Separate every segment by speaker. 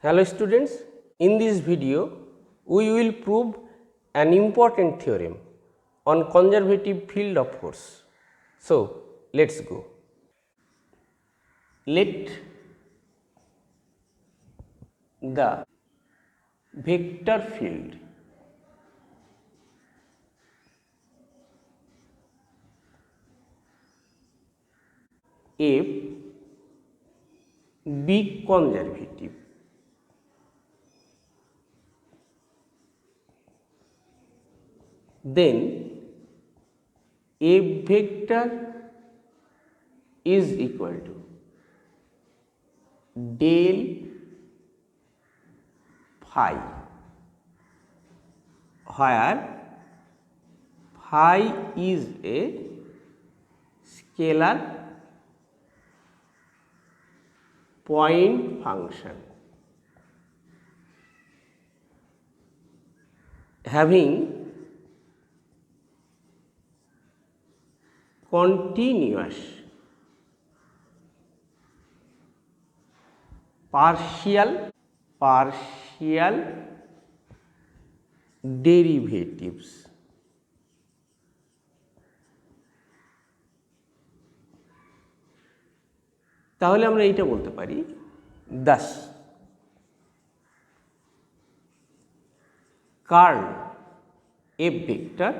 Speaker 1: Hello students, in this video we will prove an important theorem on conservative field of force. So let's go. Let the vector field F be conservative. Then F vector is equal to del phi, where phi is a scalar point function having continuous partial derivatives. তাহলে আমরা এইটা বলতে পারি thus curl F vector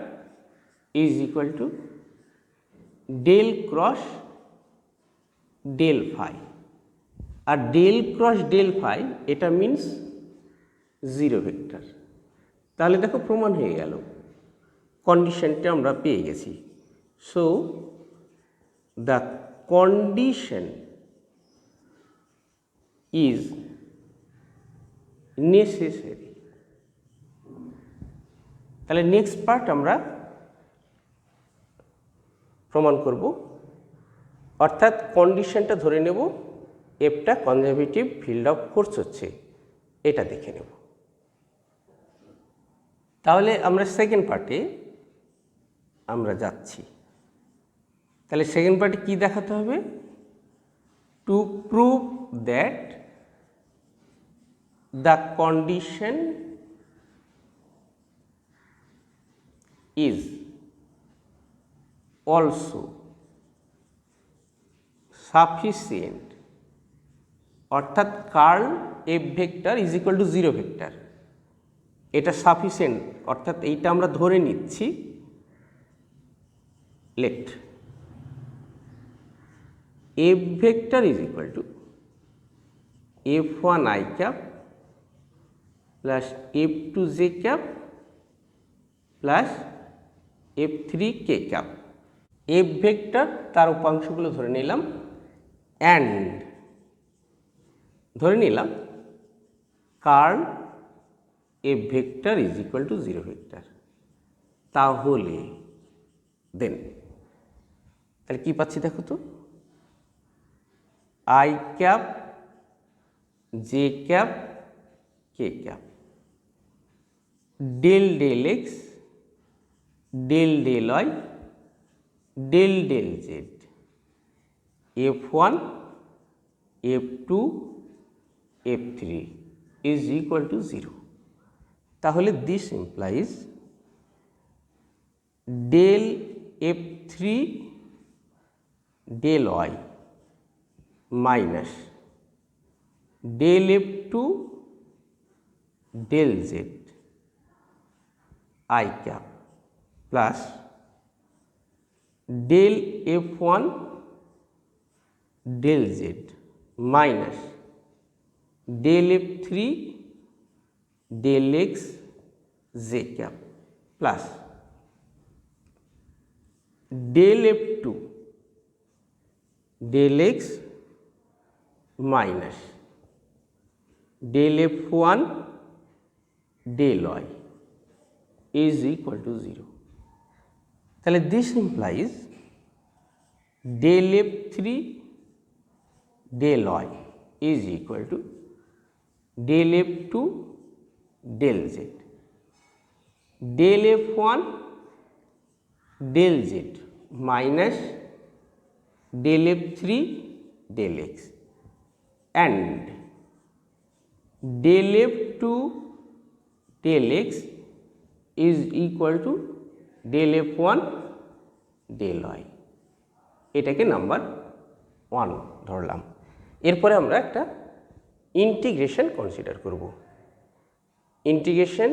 Speaker 1: is equal to del cross del phi, R del cross del phi এটা means zero vector. তাহলে দেখো প্রমাণ হয়ে গেল, কন্ডিশনটা আমরা পেয়ে গেছি। So the condition is necessary. তাহলে নেক্সট পার্ট আমরা প্রমাণ করব, অর্থাৎ কন্ডিশনটা ধরে নেব এফটা কনজারভেটিভ ফিল্ড অফ ফোর্স হচ্ছে, এটা দেখে নেব। তাহলে আমরা সেকেন্ড পার্টে আমরা যাচ্ছি। তাহলে সেকেন্ড পার্টে কি দেখাতে হবে? To prove that the condition is also sufficient, অর্থাৎ curl F vector is equal to zero vector, এটা সাফিসিয়েন্ট, অর্থাৎ এইটা আমরা ধরে নিচ্ছি। Let F vector is equal to f1 i cap plus f2 j cap plus f3 k cap। F vector তার উপাংশগুলো ধরে নিলাম, অ্যান্ড ধরে নিলাম curl F vector is equal to zero vector. তাহলে দেন তাহলে কি পাচ্ছি দেখো তো, I cap j cap k cap del del x del del y del del z f1 f2 f3 is equal to 0। তাহলে this implies del f3 del y minus del f2 del z I cap plus del f1 del z minus del f3 del x z cap plus del f2 del x minus del f1 del y is equal to 0। তাহলে this implies del f3 del y is equal to del f2 del z del f1 del z minus del f3 del x and del f to del x is equal to del f1 del y, এটাকে number 1 ধরলাম। এরপরে আমরা একটা integration consider করব। Integration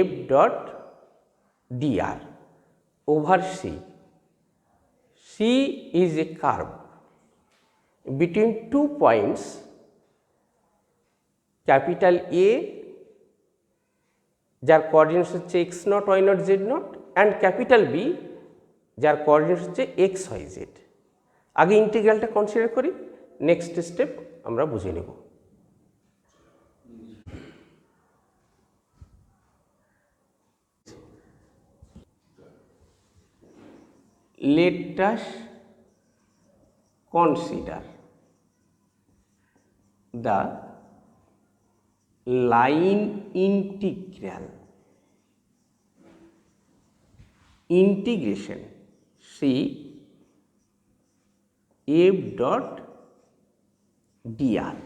Speaker 1: f dot dr over c. C is a curve between 2 points capital A যার coordinates হচ্ছে x0 y0 z0 and capital B যার coordinates হচ্ছে x y z। আগে ইন্টিগ্রালটা কনসিডার করি, নেক্সট স্টেপ আমরা বুঝে নেব। Let us consider the line integral integration C f dot dr,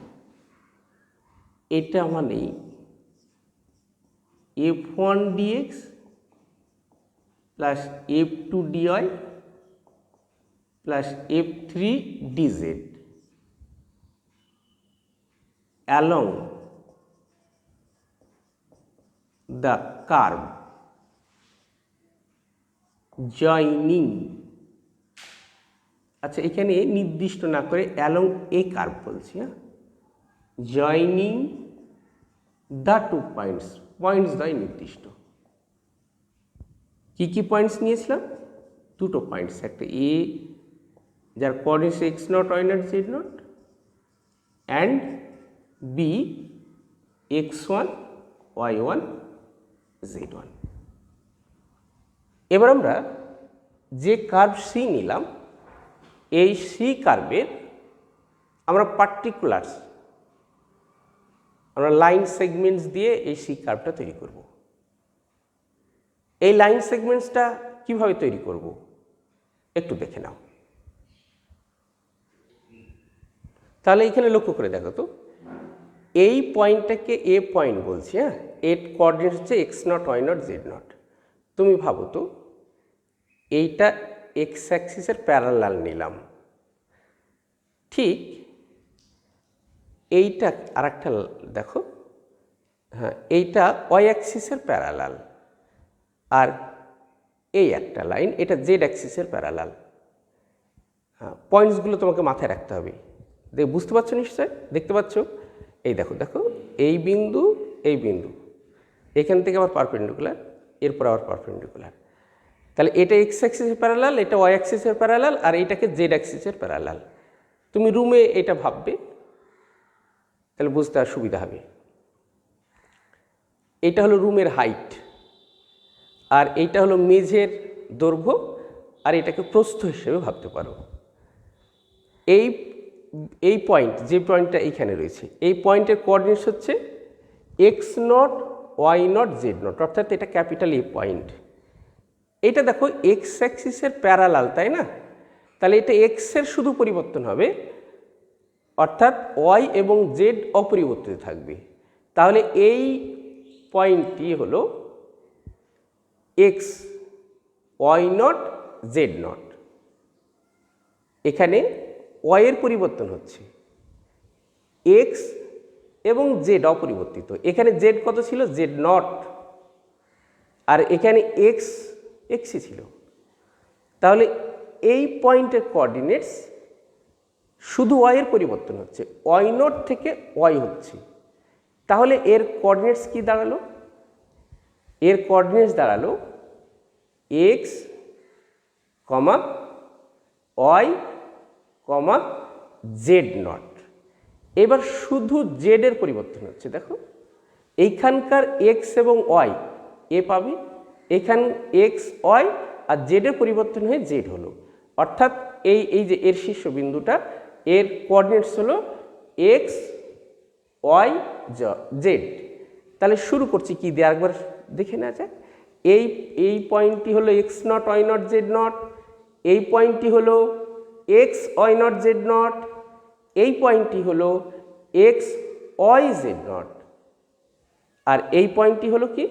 Speaker 1: এটা মানে f1 dx plus f2 dy plus f3 dz along the curve joining, আচ্ছা এখানে নির্দিষ্ট না করে অ্যালং এ কার্ভ বলছি, হ্যাঁ, joining the two points, points দ্বয় নির্দিষ্ট। কি কি পয়েন্টস নিয়েছিলাম? দুটো পয়েন্টস, একটা এ যার coordinates x0 y0 z0 and B x1 y1 z1। এবার আমরা যে কার্ভ সি নিলাম, এই সি কার্ভের আমরা পার্টিকুলার্স, আমরা লাইন সেগমেন্টস দিয়ে এই সি কার্ভটা তৈরি করব। এই লাইন সেগমেন্টসটা কিভাবে তৈরি করব একটু দেখে নাও। তাহলে এখানে লক্ষ্য করে দেখো তো, এই পয়েন্টটাকে এ পয়েন্ট বলছি, হ্যাঁ, এর কোঅর্ডিনেটস হচ্ছে x0 y0 z0। তুমি ভাবো তো, এইটা এক্স অ্যাক্সিসের প্যারালাল নিলাম, ঠিক এইটা আর একটা দেখো, হ্যাঁ এইটা ওয়াই অ্যাক্সিসের প্যারালাল, আর এই একটা লাইন এটা জেড অ্যাক্সিসের প্যারালাল। হ্যাঁ, পয়েন্টসগুলো তোমাকে মাথায় রাখতে হবে। বুঝতে পারছো নিশ্চয়? দেখতে পাচ্ছ? এই দেখো, দেখো এই বিন্দু, এই বিন্দু, এখান থেকে আবার পারপেন্ডিকুলার, এরপর আবার পারপেন্ডিকুলার। তাহলে এটা এক্স অ্যাক্সিসের প্যারালাল, এটা ওয়াই অ্যাক্সিসের প্যারালাল, আর এইটাকে জেড অ্যাক্সিসের প্যারালাল। তুমি রুমে এটা ভাববে, তাহলে বুঝতে আর সুবিধা হবে। এটা হলো রুমের হাইট, আর এইটা হলো মেঝের দৈর্ঘ্য, আর এটাকে প্রস্থ হিসেবে ভাবতে পারো। এই পয়েন্ট, যে পয়েন্টটা এইখানে রয়েছে, এই পয়েন্টের কোঅর্ডিনেটস হচ্ছে x0 y0 z0, অর্থাৎ এটা ক্যাপিটাল এ পয়েন্ট। এটা দেখো এক্স অ্যাক্সিসের প্যারালাল, তাই না? তাহলে এটা এক্সের শুধু পরিবর্তন হবে, অর্থাৎ ওয়াই এবং জেড অপরিবর্তিত থাকবে। তাহলে এই পয়েন্টটি হলো এক্স y0 z0। এখানে ওয়াই এর পরিবর্তন হচ্ছে, এক্স এবং জেড অপরিবর্তিত। এখানে জেড কত ছিল? z0, আর এখানে এক্স এক্সই ছিল। তাহলে এই পয়েন্টের কোঅর্ডিনেটস শুধু ওয়াই এর পরিবর্তন হচ্ছে, y0 থেকে ওয়াই হচ্ছে। তাহলে এর কোঅর্ডিনেটস কি দাঁড়ালো? এর কোঅর্ডিনেটস দাঁড়ালো এক্স কমা ওয়াই কমা z0। এবার শুধু জেড এর পরিবর্তন হচ্ছে, দেখো এইখানকার এক্স এবং ওয়াই এ পাবে, এখান এক্স ওয়াই আর জেড এর পরিবর্তন হয়ে জেড হলো, অর্থাৎ এই যে এর শীর্ষবিন্দুটা, এর কোঅর্ডিনেটস হলো এক্স ওয়াই জেড। তাহলে শুরু করছি কি দিয়ে, একবার দেখে নেওয়া যাক। এই পয়েন্টটি হলো x0 y0 z0, এই পয়েন্টটি হলো x y0 z0, এই পয়েন্টটি হলো x ওয়াই জেড নট, আর এই পয়েন্টটি হলো কি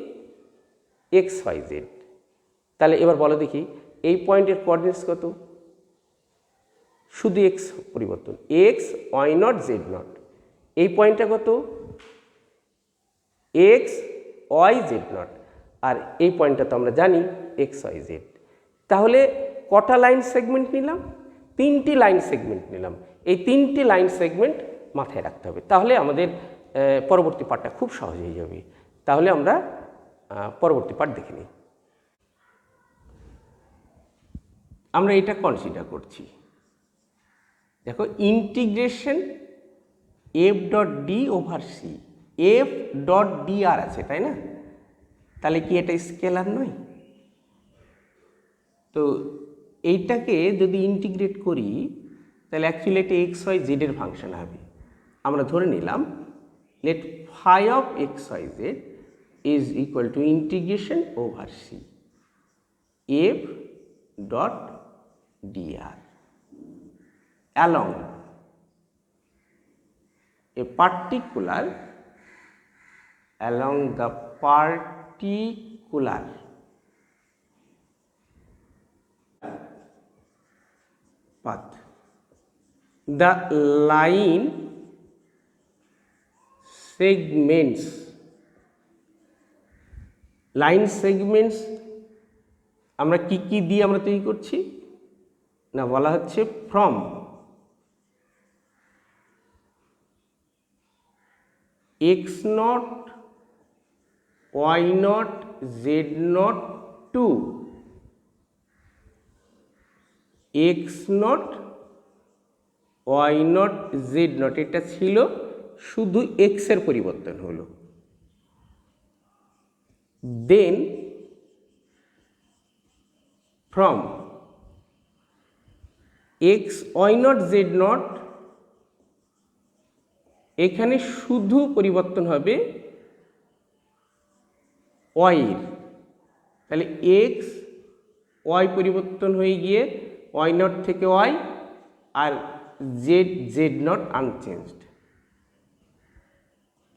Speaker 1: এক্স ওয়াই জেড। তাহলে এবার বলো দেখি এই পয়েন্টের কোঅর্ডিনেটস কত? শুধু এক্স পরিবর্তন, x y not z not. এই পয়েন্টটা কত? এক্স ওয়াই জেড নট, আর এই পয়েন্টটা তো আমরা জানি এক্স ওয়াই জেড। তাহলে কটা লাইন সেগমেন্ট নিলাম? 3টি লাইন সেগমেন্ট নিলাম। এই 3টি লাইন সেগমেন্ট মাথায় রাখতে হবে, তাহলে আমাদের পরবর্তী পার্টটা খুব সহজ হয়ে যাবে। তাহলে আমরা পরবর্তী পার্ট দেখে নিই। আমরা এটা কনসিডার করছি, দেখো integration F dot D over C, F dot D আর আছে তাই না? তাহলে কি এটা স্কেলার নয়? তো এইটাকে যদি ইন্টিগ্রেট করি তাহলে অ্যাকচুয়ালি এটা এক্স ওয়াই জেডের ফাংশন হবে। আমরা ধরে নিলাম let phi of x y z is equal to integration over C F dot dr along a particular along the particular path. The line segments আমরা কি কি দিয়ে আমরা তৈরি করছি না, বলা হচ্ছে from x naught y naught z naught to x naught y naught z naught। এটা ছিল শুধু x এর পরিবর্তন হলো। দেন from x y naught z naught, এখানে শুধু পরিবর্তন হবে y এর, তাহলে x y পরিবর্তন হয়ে গিয়ে y নট থেকে y, আর z z not unchanged.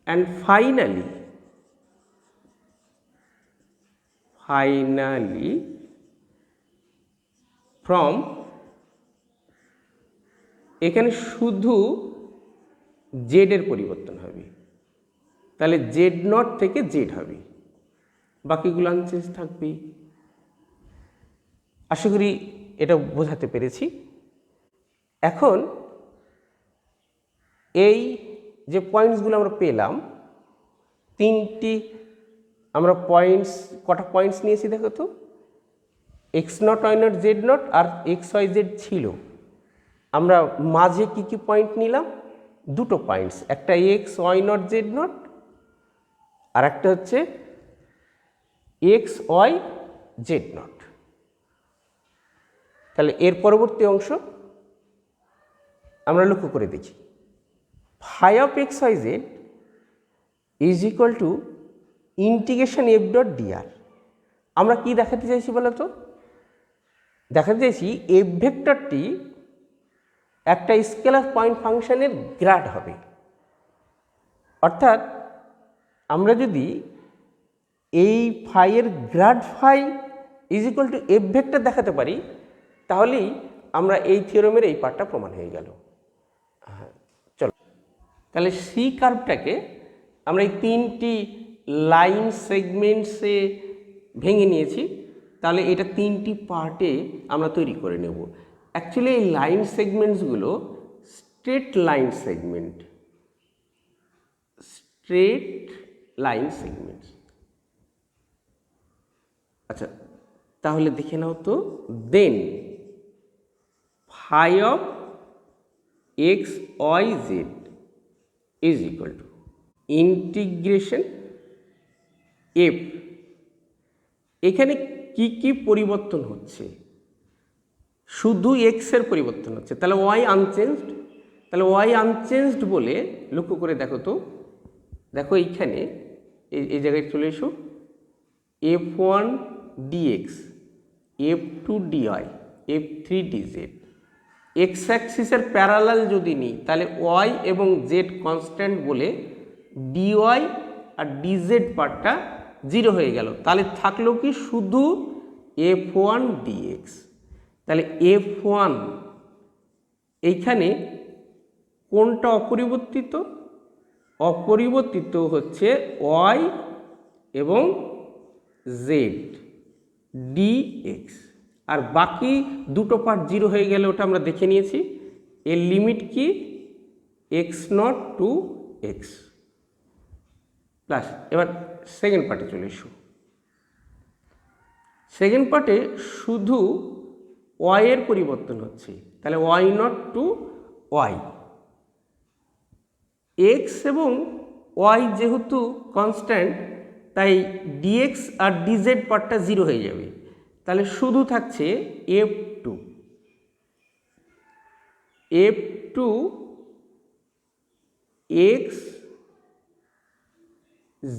Speaker 1: And finally from, এখানে শুধু জেড এর পরিবর্তন হবে, তাহলে জেড নট থেকে জেড হবে, বাকিগুলো আনচেঞ্জ থাকবে। আশা করি এটা বোঝাতে পেরেছি। এখন এই যে পয়েন্টসগুলো আমরা পেলাম, 3টি আমরা পয়েন্টস, কটা পয়েন্টস নিয়েছি দেখো তো, x naught y not z not আর এক্স ওয়াই জেড ছিল। আমরা মাঝে কি কি পয়েন্ট নিলাম? 2টো পয়েন্টস, একটা x y not z not আর একটা হচ্ছে এক্স ওয়াই জেড নট। তাহলে এর পরবর্তী অংশ আমরা লক্ষ্য করে দেখি। Phi of x y z is equal to integration F dot dr. আমরা কি দেখাতে চাইছি বলো তো? দেখাতে চাইছি এফ ভেক্টরটি একটা স্কেলার পয়েন্ট ফাংশনের গ্রাড হবে। অর্থাৎ আমরা যদি এই ফাইয়ের grad phi is equal to F vector দেখাতে পারি, তাহলেই আমরা এই থিওরেমের এই পার্টটা প্রমাণ হয়ে গেল। চলো তাহলে সি কার্ভটাকে আমরা এই 3টি লাইন সেগমেন্টসে ভেঙে নিয়েছি। তাহলে এটা 3টি পার্টে আমরা তৈরি করে নেব। অ্যাকচুয়ালি এই লাইন সেগমেন্টসগুলো স্ট্রেট লাইন সেগমেন্টস। আচ্ছা তাহলে দেখে নাও তো, then phi of x y z is equal to integration F. এখানে কি কি পরিবর্তন হচ্ছে? শুধু এক্স এর পরিবর্তন হচ্ছে, তাহলে ওয়াই আনচেঞ্জড। তাহলে ওয়াই আনচেঞ্জড বলে লক্ষ্য করে দেখো তো, দেখো এইখানে এই জায়গায় চলে এসো, F one dx, F two dy, F three dz. X অ্যাক্সিসের প্যারালাল যদি নিই তাহলে ওয়াই এবং জেড কনস্ট্যান্ট বলে ডিওয়াই আর ডিজেড পার্টটা জিরো হয়ে গেল। তাহলে থাকলো কি শুধু f1 dx। তাহলে f1 এইখানে কোনটা অপরিবর্তিত? অপরিবর্তিত হচ্ছে y এবং z dx, আর বাকি দুটো পার্ট জিরো হয়ে গেলে ওটা আমরা দেখে নিয়েছি। এর লিমিট কি? x0 to x plus. এবার সেকেন্ড পার্টে চলে এসো। সেকেন্ড পার্টে শুধু y এর পরিবর্তন হচ্ছে, তাহলে y0 টু y। x এবং y যেহেতু কনস্ট্যান্ট, তাই dx আর dz পার্টটা জিরো হয়ে যাবে। তাহলে শুধু থাকছে f2 x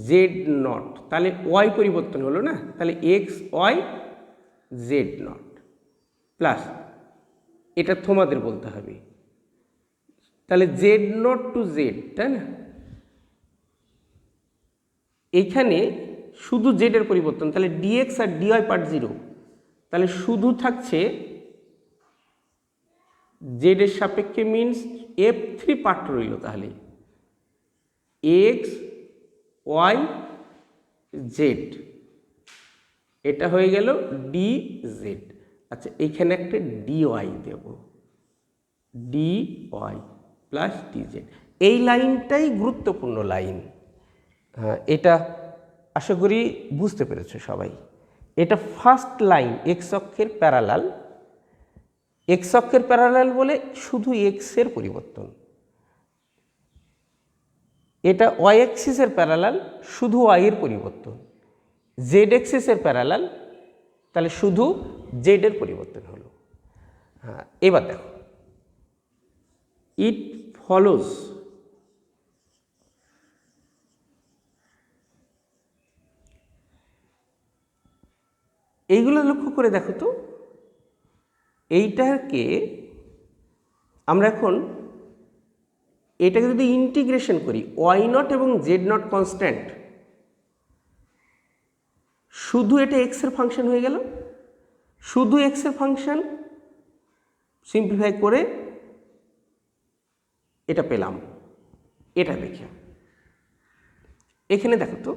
Speaker 1: z0। তাহলে y পরিবর্তন হলো না, তাহলে x y z0 প্লাস, এটা তোমাদের বলতে হবে। তাহলে z0 টু z, তাই না? এইখানে শুধু z এর পরিবর্তন, তাহলে dx আর dy পার্ট জিরো। তাহলে শুধু থাকছে z এর সাপেক্ষে মিনস f3 পার্ট রইল। তাহলে x y z, এটা হয়ে গেল dz। আচ্ছা, এইখানে একটা dy দেব, dy প্লাস dz। এই লাইনটাই গুরুত্বপূর্ণ লাইন। হ্যাঁ, এটা আশা করি বুঝতে পেরেছো সবাই। এটা ফার্স্ট লাইন এক্স অক্ষের প্যারালাল। এক্স অক্ষের প্যারালাল বলে শুধু এক্স এর পরিবর্তন। এটা ওয়াই অ্যাক্সিসের প্যারালাল, শুধু ওয়াই এর পরিবর্তন। জেড অ্যাক্সিসের প্যারালাল, তাহলে শুধু জেড এর পরিবর্তন হলো। হ্যাঁ, এবার দেখো, ইট ফলোজ এইগুলো লক্ষ্য করে দেখো তো। এইটাকে আমরা এখন এটাকে যদি ইন্টিগ্রেশন করি, y0 এবং z0 কনস্ট্যান্ট, শুধু এটা x এর ফাংশন হয়ে গেল। শুধু x এর ফাংশন সিম্পলিফাই করে এটা পেলাম। এটা দেখে এখানে দেখো তো,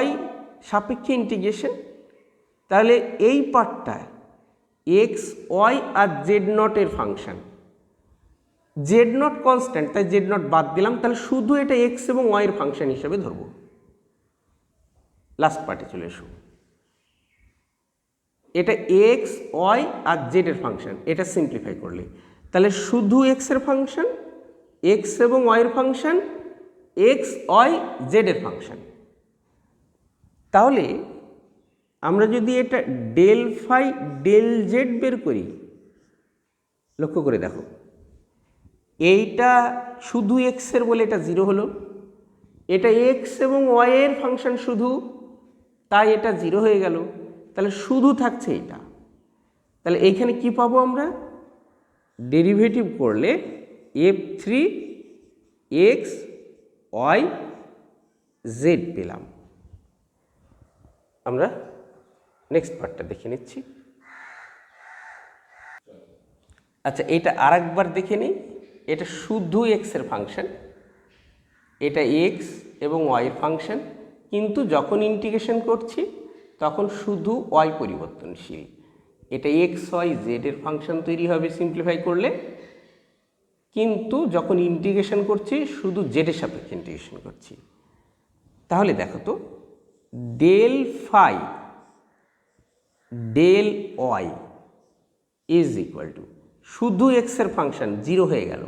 Speaker 1: y সাপেক্ষে ইন্টিগ্রেশন, তাহলে এই পার্টটা এক্স ওয়াই আর z0 এর ফাংশন। z0 কনস্ট্যান্ট, তাই z0 বাদ দিলাম। তাহলে শুধু এটা এক্স এবং ওয়াই এর ফাংশন হিসেবে ধরবো। লাস্ট পার্টে চলে এসো। এটা এক্স ওয়াই আর জেড এর ফাংশন, এটা সিম্পলিফাই করলে তাহলে শুধু এক্স এর ফাংশন, এক্স এবং ওয়াই এর ফাংশন, এক্স ওয়াই জেড এর ফাংশন। তাহলে আমরা যদি এটা ডেল ফাই ডেল জেড বের করি, লক্ষ্য করে দেখো, এইটা শুধু এক্স এর বলে এটা জিরো হলো। এটা এক্স এবং ওয়াই এর ফাংশন শুধু, তাই এটা জিরো হয়ে গেল। তাহলে শুধু থাকছে এটা। তাহলে এইখানে কি পাবো আমরা? ডেরিভেটিভ করলে f3 x y z পেলাম। আমরা নেক্সট পার্টটা দেখে নিচ্ছি। আচ্ছা, এটা আরেকবার দেখে নিই। এটা শুধু এক্স এর ফাংশন, এটা এক্স এবং ওয়াই এর ফাংশন, কিন্তু যখন ইন্টিগ্রেশন করছি তখন শুধু ওয়াই পরিবর্তনশীল। এটা এক্স ওয়াই জেড এর ফাংশন তৈরি হবে সিম্পলিফাই করলে, কিন্তু যখন ইন্টিগ্রেশন করছি শুধু জেড এর সাপেক্ষে ইন্টিগ্রেশন করছি। তাহলে দেখো তো, del phi del y is equal to, শুধু এক্স এর ফাংশন জিরো হয়ে গেল,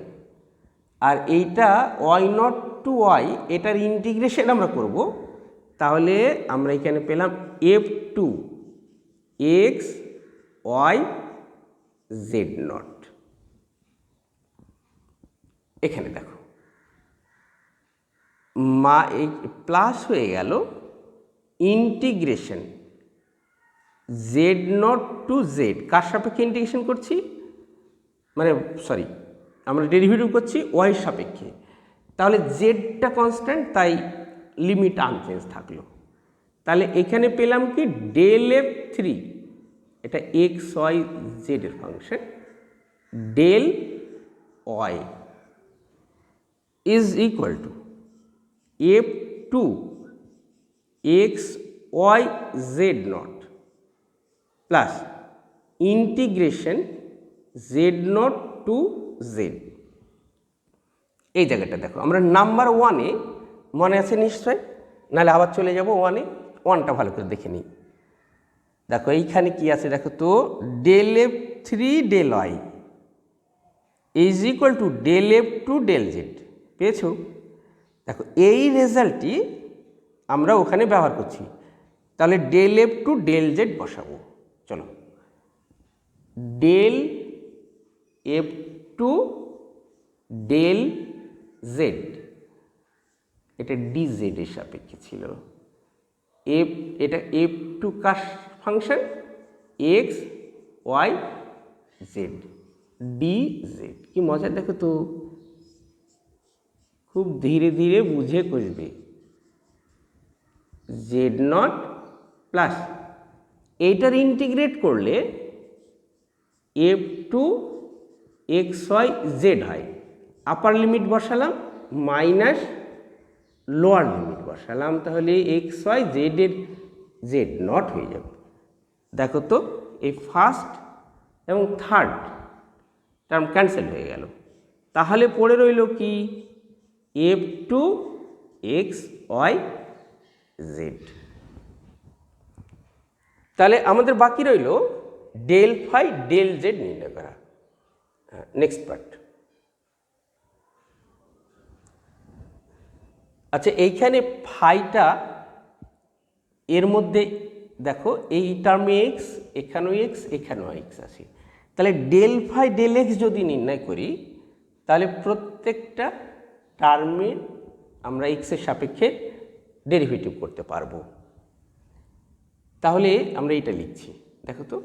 Speaker 1: আর এইটা ওয়াই নট টু ওয়াই, এটার ইন্টিগ্রেশন আমরা করব। তাহলে আমরা এখানে পেলাম f2 x y z0। এখানে দেখো এই প্লাস হয়ে গেল ইন্টিগ্রেশন z0 টু z। কার সাপেক্ষে ইন্টিগ্রেশন করছি? মানে সরি, আমরা ডেরিভেটিভ করছি ওয়াই সাপেক্ষে। তাহলে জেডটা কনস্ট্যান্ট, তাই লিমিট আনচেঞ্জ থাকলো। তাহলে এখানে পেলাম কি ডেল এফ থ্রি, এটা এক্স ওয়াই জেডের function, del y is equal to F two x y z not plus integration z naught to z. এই জায়গাটা দেখো, আমরা নাম্বার ওয়ানে, মনে আছে নিশ্চয়, নাহলে আবার চলে যাব ওয়ানে, ওয়ানটা ভালো করে দেখে নিই। দেখো এইখানে কি আছে দেখো তো, del F three del y is equal to del F two del z, পেয়েছো? দেখো এই রেজাল্টটি আমরা ওখানে ব্যবহার করছি, তাহলে del F two del z বসাবো। চলো, del F two del z, এটা ডি জেড এর সাপেক্ষে ছিল, এফ, এটা এফ টু কার function, x y z, d z. কি মজা দেখো তো, খুব ধীরে ধীরে বুঝে করবে। জেড নট প্লাস এইটার ইন্টিগ্রেট করলে F two x y z হয়, আপার লিমিট বসালাম মাইনাস লোয়ার লিমিট বসালাম, তাহলে এক্স ওয়াই জেডের জেড নট হয়ে যাবে। দেখো তো এই ফার্স্ট এবং থার্ড টার্ম ক্যান্সেল হয়ে গেল, তাহলে পড়ে রইল কি f two x y z. তাহলে আমাদের বাকি রইল ডেল ফাই ডেল জেড নির্ণয় করা। Next part. আচ্ছা, এইখানে ফাইটা এর মধ্যে দেখো এই টার্মে এক্স, এখানেও এক্স, এখানেও এক্স আছে, তাহলে ডেল ফাই ডেল এক্স যদি নির্ণয় করি তাহলে প্রত্যেকটা টার্মে আমরা এক্সের সাপেক্ষে ডেরিভেটিভ করতে পারবো। তাহলে আমরা এটা লিখছি, দেখো তো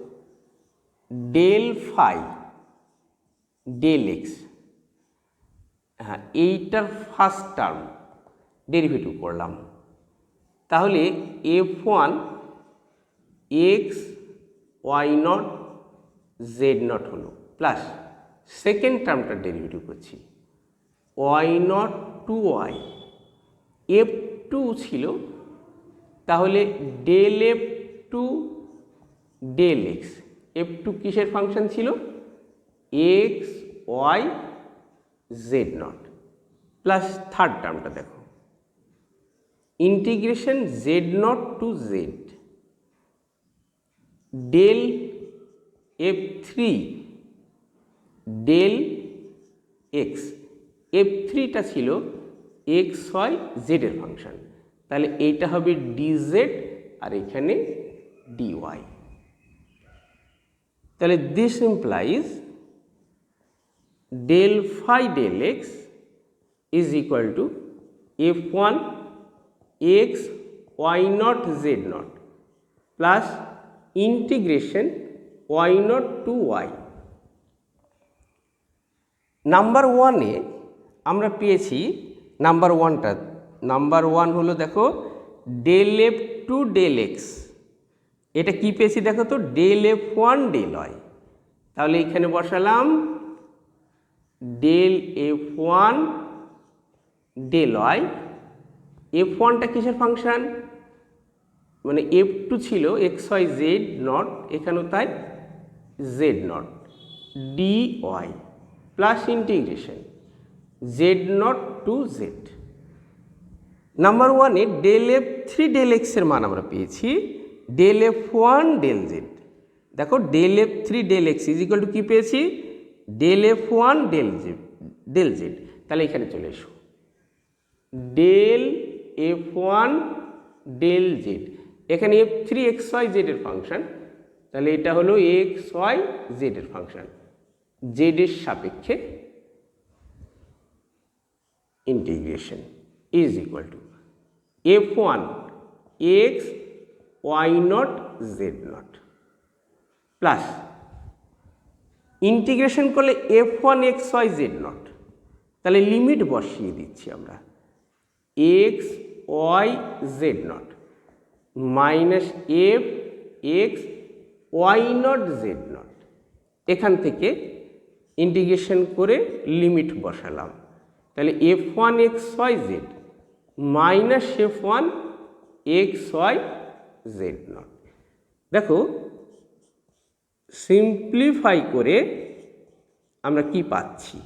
Speaker 1: ডেল ফাই ডেল এক্স, হ্যাঁ এইটার ফার্স্ট টার্ম ডেরিভেটিভ করলাম, তাহলে F one x y not z naught হলো, প্লাস সেকেন্ড টার্মটা ডেরিভেটিভ করছি y not to y, F two ছিল, তাহলে del F two del x, F two কিসের ফাংশন ছিল, x y z not, plus third টার্মটা দেখো integration z naught to z del F three del x, F থ্রিটা ছিল x y জেডের function, তাহলে এইটা হবে ডি জেড আর এখানে ডি ওয়াই। তাহলে this implies del phi del x is equal to f one x y not z not plus integration y not to y. Number ওয়ানে আমরা পেয়েছি, নাম্বার ওয়ানটা, নাম্বার ওয়ান হলো দেখো del F two del x, এটা কি পেয়েছি দেখো তো del f one del y, তাহলে এখানে বসালাম del f one del y. F ওয়ানটা কিসের ফাংশন, মানে এফ টু ছিল এক্স ওয়াই জেড নট, এখানেও তাই z naught d y plus integration z naught to z. Number ওয়ানে ডেল এফ থ্রি ডেল এক্সের মান আমরা পেয়েছি del f one del z, দেখো del F three del x is equal to কী পেয়েছি del f one del z, তাহলে এখানে চলে এসো del f one del z, এখানে এফ থ্রি এক্স ওয়াই জেডের ফাংশন, তাহলে এটা হলো এক্স ওয়াই জেডের ফাংশন, জেডের সাপেক্ষে integration is equal to f one x y not z not plus integration করলে f one x y z naught, তাহলে limit বসিয়ে দিচ্ছি আমরা, x y z not minus f x y not z naught, এখান থেকে integration করে limit বসালাম। তাহলে F one x y z minus f one x y z not. দেখো সিম্পলিফাই করে আমরা কি পাচ্ছি,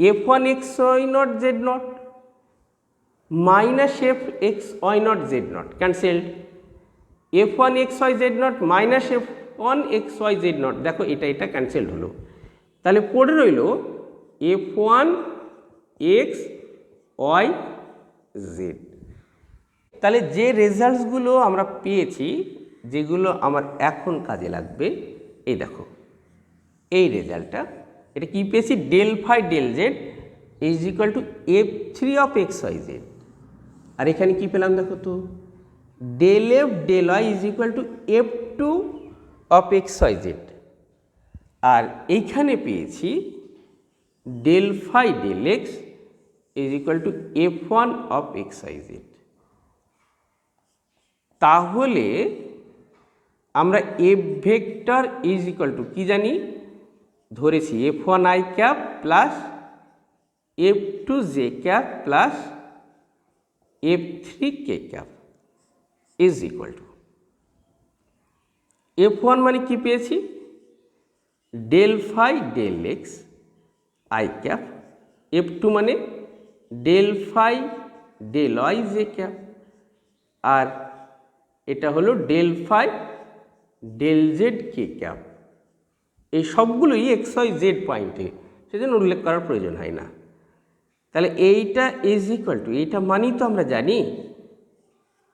Speaker 1: f one x y not z not minus f x y not z not cancelled, f one x y z not minus f one x y z not, দেখো এটা cancelled হলো। তাহলে পড়ে রইল f one x y z. তাহলে যে রেজাল্টসগুলো আমরা পেয়েছি, যেগুলো আমার এখন কাজে লাগবে, এই দেখো এই রেজাল্টটা, এটা কি পেয়েছি, del phi del z is equal to f three of x y z. আর এখানে কি পেলাম দেখো তো, del f del y is equal to F two of x y z. আর এইখানে পেয়েছি del phi del x is equal to f one of x y z. তাহলে আমরা f vector is equal to কি জানি, ধরেছি f one i cap plus f two J cap plus f three k cap is equal to, f one মানে কি পেয়েছি, del phi del x i cap, f two মানে del phi del y j cap, আর এটা হলো del phi del z k cap. এই সবগুলোই x y Z পয়েন্টে, সেজন্য উল্লেখ করার প্রয়োজন হয় না। তাহলে এইটা ইজ ইকুয়াল টু, এইটা মানেই তো আমরা জানি,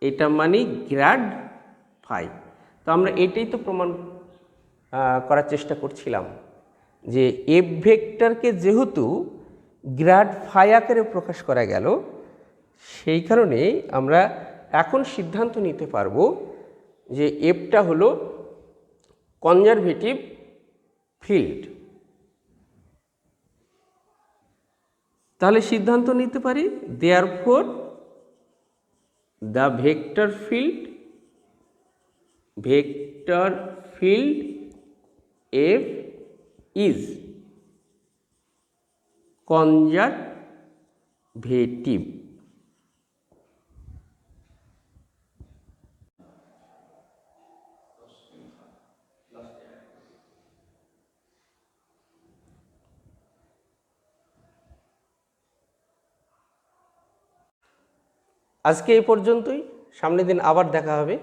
Speaker 1: এটা মানে গ্র্যাড ফাই। তো আমরা এটাই তো প্রমাণ করার চেষ্টা করছিলাম যে এফ ভেক্টরকে যেহেতু গ্র্যাড ফাই আকারে প্রকাশ করা গেল, সেই কারণে আমরা এখন সিদ্ধান্ত নিতে পারবো যে এফটা হলো কনজারভেটিভ ফিল্ড। তাহলে সিদ্ধান্ত নিতে পারি therefore the vector field F is conservative. আজকে এই পর্যন্তই, সামনের দিন আবার দেখা হবে।